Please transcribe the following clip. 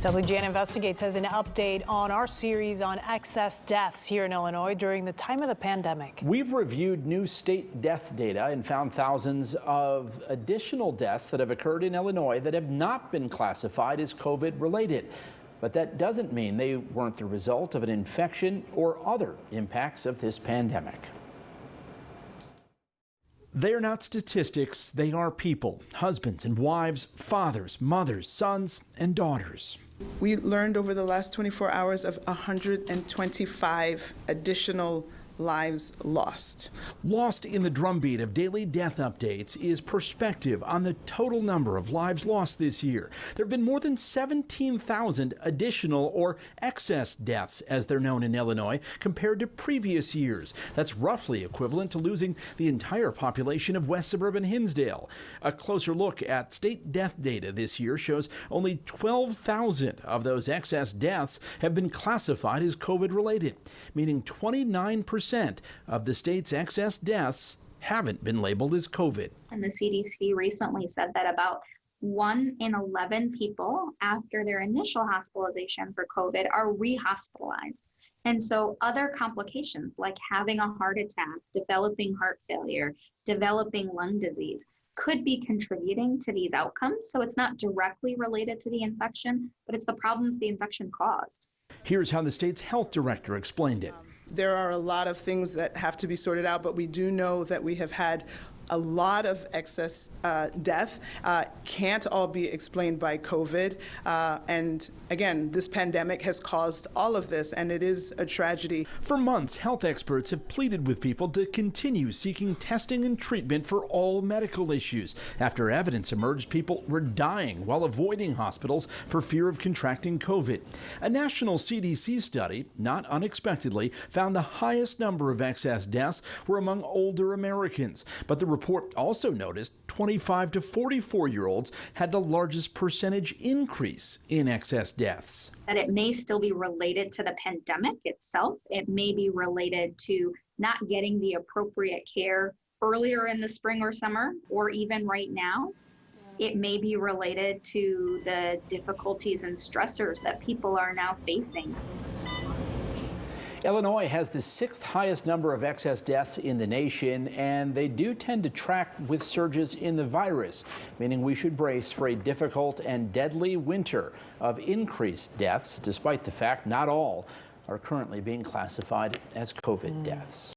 WGN Investigates has an update on our series on excess deaths here in Illinois during the time of the pandemic. We've reviewed new state death data and found thousands of additional deaths that have occurred in Illinois that have not been classified as COVID related. But that doesn't mean they weren't the result of an infection or other impacts of this pandemic. They are not statistics, they are people, husbands and wives, fathers, mothers, sons, and daughters. We learned over the last 24 hours of 125 additional lives lost. Lost in the drumbeat of daily death updates is perspective on the total number of lives lost this year. There have been more than 17,000 additional or excess deaths, as they're known in Illinois, compared to previous years. That's roughly equivalent to losing the entire population of West Suburban Hinsdale. A closer look at state death data this year shows only 12,000 of those excess deaths have been classified as COVID-related, meaning 29% of the state's excess deaths haven't been labeled as COVID. And the CDC recently said that about 1 in 11 people after their initial hospitalization for COVID are rehospitalized. And so other complications like having a heart attack, developing heart failure, developing lung disease could be contributing to these outcomes. So it's not directly related to the infection, but it's the problems the infection caused. Here's how the state's health director explained it. There are a lot of things that have to be sorted out, but we do know that we have had a lot of excess death. Can't all be explained by COVID. And again, this pandemic has caused all of this, and it is a tragedy. For months, health experts have pleaded with people to continue seeking testing and treatment for all medical issues. After evidence emerged, people were dying while avoiding hospitals for fear of contracting COVID. A national CDC study, not unexpectedly, found the highest number of excess deaths were among older Americans. But the report also noticed 25 to 44-year-olds had the largest percentage increase in excess deaths. That it may still be related to the pandemic itself. It may be related to not getting the appropriate care earlier in the spring or summer, or even right now. It may be related to the difficulties and stressors that people are now facing. Illinois has the 6th highest number of excess deaths in the nation, and they do tend to track with surges in the virus, meaning we should brace for a difficult and deadly winter of increased deaths, despite the fact not all are currently being classified as COVID deaths.